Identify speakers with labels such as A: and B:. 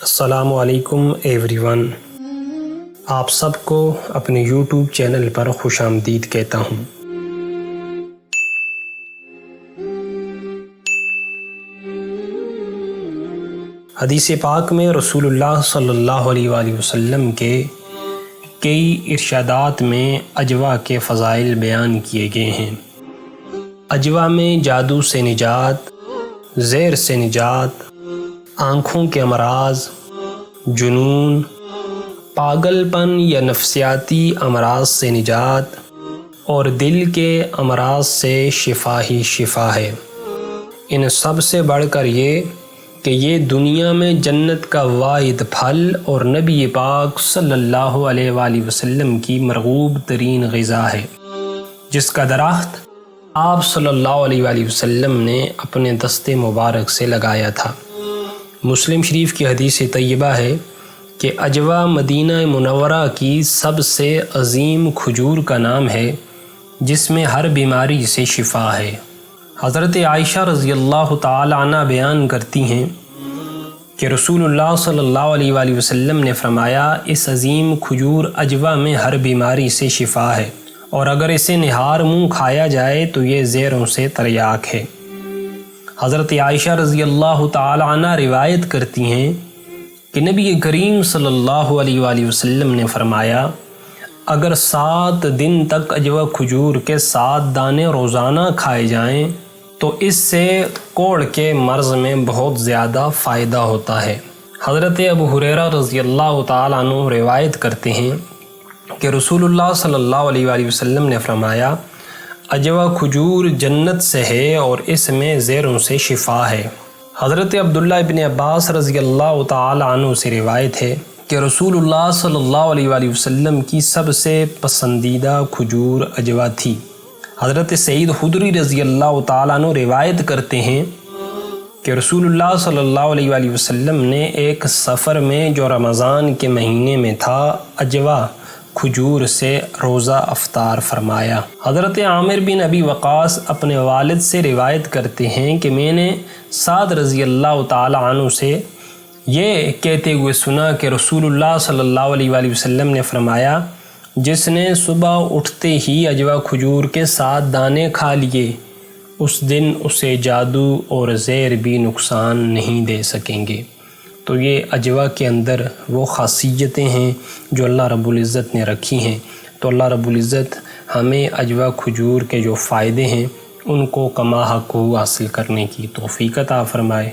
A: السلام علیکم every one, آپ سب کو اپنے یوٹیوب چینل پر خوش آمدید کہتا ہوں۔ حدیث پاک میں رسول اللہ صلی اللہ علیہ وآلہ وسلم کے کئی ارشادات میں اجوا کے فضائل بیان کیے گئے ہیں۔ اجوا میں جادو سے نجات، زہر سے نجات، آنکھوں کے امراض، جنون، پاگل پن یا نفسیاتی امراض سے نجات اور دل کے امراض سے شفا ہی شفا ہے۔ ان سب سے بڑھ کر یہ کہ یہ دنیا میں جنت کا واحد پھل اور نبی پاک صلی اللہ علیہ وآلہ وسلم کی مرغوب ترین غذا ہے، جس کا درخت آپ صلی اللہ علیہ وآلہ وسلم نے اپنے دست مبارک سے لگایا تھا۔ مسلم شریف کی حدیث طیبہ ہے کہ اجوا مدینہ منورہ کی سب سے عظیم کھجور کا نام ہے، جس میں ہر بیماری سے شفا ہے۔ حضرت عائشہ رضی اللہ تعالی عنہ بیان کرتی ہیں کہ رسول اللہ صلی اللہ علیہ وآلہ وسلم نے فرمایا، اس عظیم کھجور اجوا میں ہر بیماری سے شفا ہے، اور اگر اسے نہار منہ کھایا جائے تو یہ زہروں سے تریاک ہے۔ حضرت عائشہ رضی اللہ تعالی عنہ روایت کرتی ہیں کہ نبی کریم صلی اللہ علیہ وآلہ وسلم نے فرمایا، اگر 7 دن تک اجوا کھجور کے 7 دانے روزانہ کھائے جائیں تو اس سے کوڑ کے مرض میں بہت زیادہ فائدہ ہوتا ہے۔ حضرت ابو ہریرہ رضی اللہ تعالیٰ عنہ روایت کرتے ہیں کہ رسول اللہ صلی اللہ علیہ وآلہ وسلم نے فرمایا، اجوا کھجور جنت سے ہے اور اس میں زہروں سے شفا ہے۔ حضرت عبداللہ ابن عباس رضی اللہ تعالی عنہ سے روایت ہے کہ رسول اللہ صلی اللہ علیہ وآلہ وسلم کی سب سے پسندیدہ کھجور اجوا تھی۔ حضرت سعید خدری رضی اللہ تعالیٰ عنہ روایت کرتے ہیں کہ رسول اللہ صلی اللہ علیہ وآلہ وسلم نے ایک سفر میں جو رمضان کے مہینے میں تھا، اجوا کھجور سے روزہ افطار فرمایا۔ حضرت عامر بن ابی وقاص اپنے والد سے روایت کرتے ہیں کہ میں نے سعد رضی اللہ تعالی عنہ سے یہ کہتے ہوئے سنا کہ رسول اللہ صلی اللہ علیہ وآلہ وسلم نے فرمایا، جس نے صبح اٹھتے ہی اجوا کھجور کے 7 دانے کھا لیے، اس دن اسے جادو اور زہر بھی نقصان نہیں دے سکیں گے۔ تو یہ اجوا کے اندر وہ خاصیتیں ہیں جو اللہ رب العزت نے رکھی ہیں۔ تو اللہ رب العزت ہمیں اجوا کھجور کے جو فائدے ہیں ان کو کما حق حاصل کرنے کی توفیق عطا فرمائے۔